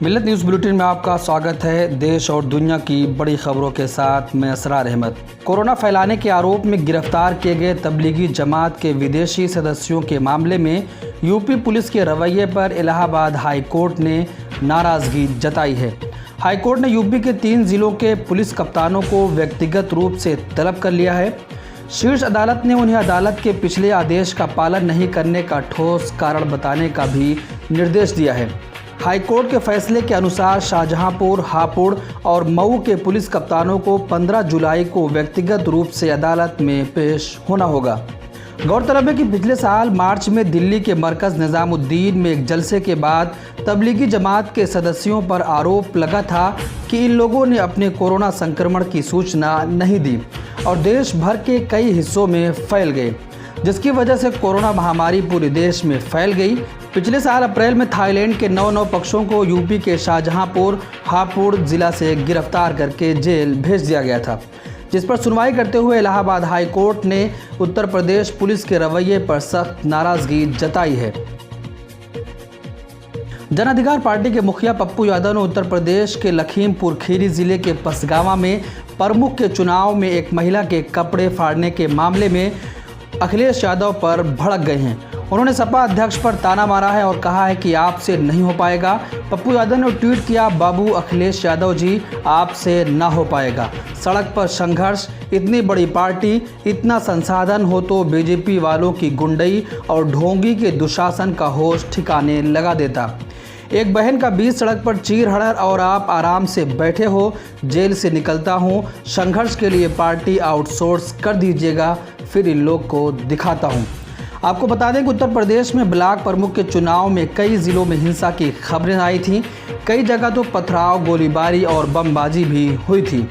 मिल्लत news bulletin में आपका स्वागत है। देश और दुनिया की बड़ी खबरों के साथ मैं असरार अहमद। कोरोना फैलाने के आरोप में गिरफ्तार किए गए तबलीगी जमात के विदेशी सदस्यों के मामले में यूपी पुलिस के रवैये पर इलाहाबाद हाई कोर्ट ने नाराज़गी जताई है। हाई कोर्ट ने यूपी के 3 जिलों के पुलिस कप्तानों को व्यक्तिगत रूप से तलब कर लिया है। शीर्ष अदालत ने उन्हें अदालत के पिछले आदेश का पालन नहीं करने का ठोस कारण बताने का भी निर्देश दिया है। हाई कोर्ट के फैसले के अनुसार शाहजहांपुर, हापुड़ और मऊ के पुलिस कप्तानों को 15 जुलाई को व्यक्तिगत रूप से अदालत में पेश होना होगा। गौरतलब है कि पिछले साल मार्च में दिल्ली के मरकज़ निज़ामुद्दीन में एक जलसे के बाद तबलीगी जमात के सदस्यों पर आरोप लगा था कि इन लोगों ने अपने कोरोना संक्रमण की सूचना नहीं दी और देश भर के कई हिस्सों में फैल गए, जिसकी वजह से कोरोना महामारी पूरे देश में फैल गई। पिछले साल अप्रैल में थाईलैंड के 9 पक्षों को यूपी के शाहजहांपुर, हापुड़ जिला से गिरफ्तार करके जेल भेज दिया गया था, जिस पर सुनवाई करते हुए इलाहाबाद हाई कोर्ट ने उत्तर प्रदेश पुलिस के रवैये पर सख्त नाराज़गी जताई है। जन अधिकार पार्टी के मुखिया पप्पू यादव ने उत्तर प्रदेश के लखीमपुर खीरी जिले के पसगावा में प्रमुख के चुनाव में एक महिला के कपड़े फाड़ने के मामले में अखिलेश यादव पर भड़क गए हैं। उन्होंने सपा अध्यक्ष पर ताना मारा है और कहा है कि आपसे नहीं हो पाएगा। पप्पू यादव ने ट्वीट किया, बाबू अखिलेश यादव जी, आपसे ना हो पाएगा। सड़क पर संघर्ष, इतनी बड़ी पार्टी, इतना संसाधन हो तो बीजेपी वालों की गुंडई और ढोंगी के दुशासन का होश ठिकाने लगा देता। एक बहन का बीच सड़क पर चीर हड़र और आप आराम से बैठे हो। जेल से निकलता हूँ, संघर्ष के लिए पार्टी आउटसोर्स कर दीजिएगा, फिर इन लोग को दिखाता हूँ। आपको बता दें कि उत्तर प्रदेश में ब्लॉक प्रमुख के चुनाव में कई जिलों में हिंसा की खबरें आई थीं। कई जगह तो पथराव, गोलीबारी और बमबाजी भी हुई थी।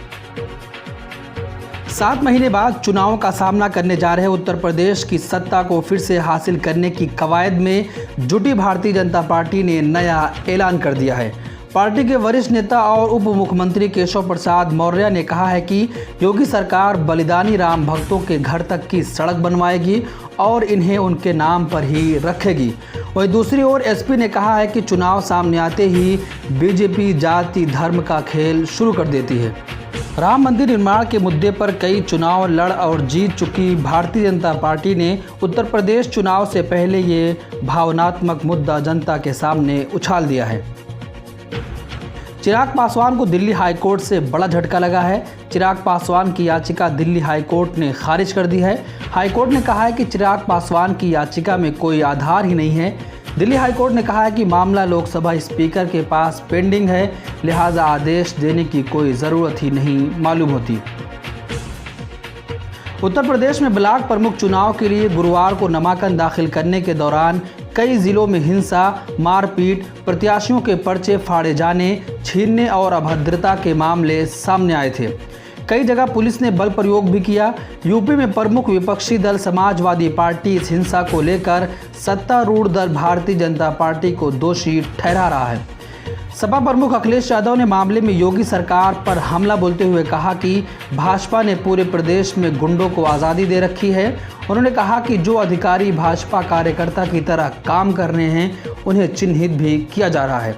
7 महीने बाद चुनाव का सामना करने जा रहे उत्तर प्रदेश की सत्ता को फिर से हासिल करने की कवायद में जुटी भारतीय जनता पार्टी ने नया ऐलान कर दिया है। पार्टी के वरिष्ठ नेता और उप मुख्यमंत्री केशव प्रसाद मौर्य ने कहा है कि योगी सरकार बलिदानी राम भक्तों के घर तक की सड़क बनवाएगी और इन्हें उनके नाम पर ही रखेगी। वहीं दूसरी ओर एसपी ने कहा है कि चुनाव सामने आते ही बीजेपी जाति धर्म का खेल शुरू कर देती है। राम मंदिर निर्माण के मुद्दे पर कई चुनाव लड़ और जीत चुकी भारतीय जनता पार्टी ने उत्तर प्रदेश चुनाव से पहले ये भावनात्मक मुद्दा जनता के सामने उछाल दिया है। चिराग पासवान को दिल्ली हाई कोर्ट से बड़ा झटका लगा है। चिराग पासवान की याचिका दिल्ली हाई कोर्ट ने खारिज कर दी है। हाई कोर्ट ने कहा है कि चिराग पासवान की याचिका में कोई आधार ही नहीं है। दिल्ली हाई कोर्ट ने कहा है कि मामला लोकसभा स्पीकर के पास पेंडिंग है, लिहाजा आदेश देने की कोई ज़रूरत ही नहीं मालूम होती। उत्तर प्रदेश में ब्लॉक प्रमुख चुनाव के लिए गुरुवार को नामांकन दाखिल करने के दौरान कई जिलों में हिंसा, मारपीट, प्रत्याशियों के पर्चे फाड़े जाने, छीनने और अभद्रता के मामले सामने आए थे। कई जगह पुलिस ने बल प्रयोग भी किया। यूपी में प्रमुख विपक्षी दल समाजवादी पार्टी इस हिंसा को लेकर सत्तारूढ़ दल भारतीय जनता पार्टी को दोषी ठहरा रहा है। सपा प्रमुख अखिलेश यादव ने मामले में योगी सरकार पर हमला बोलते हुए कहा कि भाजपा ने पूरे प्रदेश में गुंडों को आज़ादी दे रखी है। उन्होंने कहा कि जो अधिकारी भाजपा कार्यकर्ता की तरह काम कर रहे हैं उन्हें चिन्हित भी किया जा रहा है।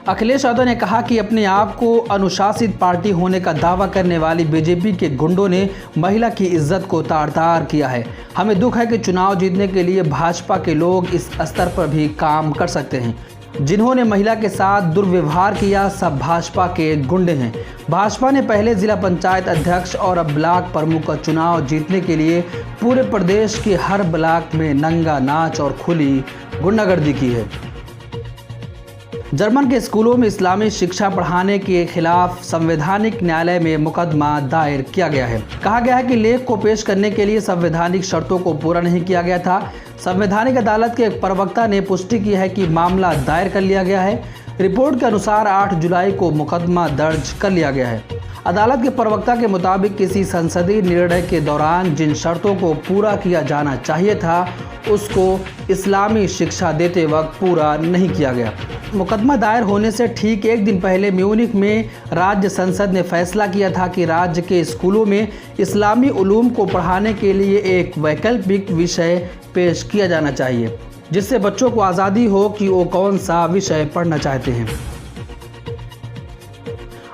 अखिलेश यादव ने कहा कि अपने आप को अनुशासित पार्टी होने का दावा करने वाली बीजेपी के गुंडों ने महिला की इज्जत को तार-तार किया है। हमें दुख है कि चुनाव जीतने के लिए भाजपा के लोग इस स्तर पर भी काम कर सकते हैं। जिन्होंने महिला के साथ दुर्व्यवहार किया सब भाजपा के गुंडे हैं। भाजपा ने पहले जिला पंचायत अध्यक्ष और अब ब्लॉक प्रमुख का चुनाव जीतने के लिए पूरे प्रदेश के हर ब्लॉक में नंगा नाच और खुली गुंडागर्दी की है। जर्मन के स्कूलों में इस्लामी शिक्षा पढ़ाने के खिलाफ संवैधानिक न्यायालय में मुकदमा दायर किया गया है। कहा गया है कि लेख को पेश करने के लिए संवैधानिक शर्तों को पूरा नहीं किया गया था। संवैधानिक अदालत के एक प्रवक्ता ने पुष्टि की है कि मामला दायर कर लिया गया है। रिपोर्ट के अनुसार 8 जुलाई को मुकदमा दर्ज कर लिया गया है। अदालत के प्रवक्ता के मुताबिक किसी संसदीय निर्णय के दौरान जिन शर्तों को पूरा किया जाना चाहिए था उसको इस्लामी शिक्षा देते वक्त पूरा नहीं किया गया। मुकदमा दायर होने से ठीक एक दिन पहले म्यूनिख में राज्य संसद ने फैसला किया था कि राज्य के स्कूलों में इस्लामी उलूम को पढ़ाने के लिए एक वैकल्पिक विषय पेश किया जाना चाहिए, जिससे बच्चों को आज़ादी हो कि वो कौन सा विषय पढ़ना चाहते हैं।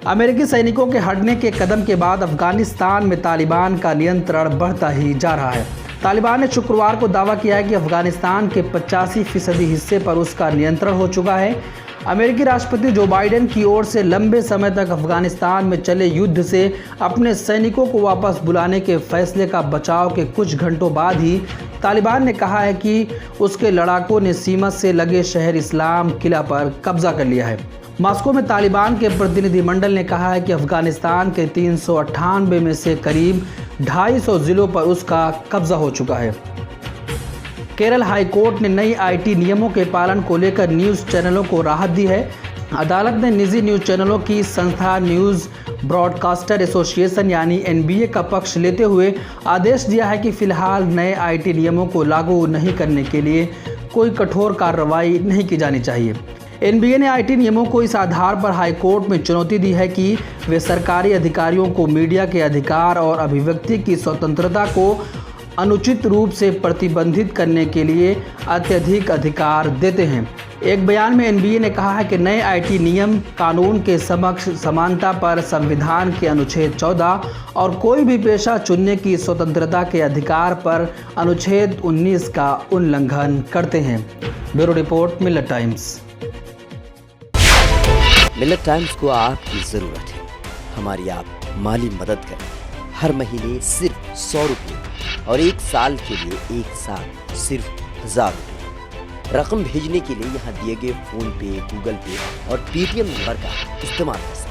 अमेरिकी सैनिकों के हटने के कदम के बाद अफगानिस्तान में तालिबान का नियंत्रण बढ़ता ही जा रहा है। तालिबान ने शुक्रवार को दावा किया है कि अफगानिस्तान के 85% हिस्से पर उसका नियंत्रण हो चुका है। अमेरिकी राष्ट्रपति जो बाइडेन की ओर से लंबे समय तक अफगानिस्तान में चले युद्ध से अपने सैनिकों को वापस बुलाने के फैसले का बचाव के कुछ घंटों बाद ही तालिबान ने कहा है कि उसके लड़ाकों ने सीमा से लगे शहर इस्लाम किला पर कब्जा कर लिया है। मॉस्को में तालिबान के प्रतिनिधिमंडल ने कहा है कि अफगानिस्तान के 398 में से करीब 250 जिलों पर उसका कब्जा हो चुका है। केरल हाई कोर्ट ने नई आईटी नियमों के पालन को लेकर न्यूज़ चैनलों को राहत दी है। अदालत ने निजी न्यूज़ चैनलों की संस्था न्यूज़ ब्रॉडकास्टर एसोसिएशन यानी एनबीए का पक्ष लेते हुए आदेश दिया है कि फिलहाल नए आईटी नियमों को लागू नहीं करने के लिए कोई कठोर कार्रवाई नहीं की जानी चाहिए। एनबीए ने आईटी नियमों को इस आधार पर हाई कोर्ट में चुनौती दी है कि वे सरकारी अधिकारियों को मीडिया के अधिकार और अभिव्यक्ति की स्वतंत्रता को अनुचित रूप से प्रतिबंधित करने के लिए अत्यधिक अधिकार देते हैं। एक बयान में एनबीए ने कहा है कि नए आईटी नियम कानून के समक्ष समानता पर संविधान के अनुच्छेद 14 और कोई भी पेशा चुनने की स्वतंत्रता के अधिकार पर अनुच्छेद 19 का उल्लंघन करते हैं। ब्यूरो रिपोर्ट, मिलत टाइम्स। मिलत टाइम्स को आपकी ज़रूरत है। हमारी आप माली मदद करें। हर महीने सिर्फ 100 रुपये और 1 साल के लिए एक साथ सिर्फ 1000 रुपये। रकम भेजने के लिए यहाँ दिए गए फ़ोन पे, गूगल पे और पेटीएम नंबर का इस्तेमाल कर सकते हैं।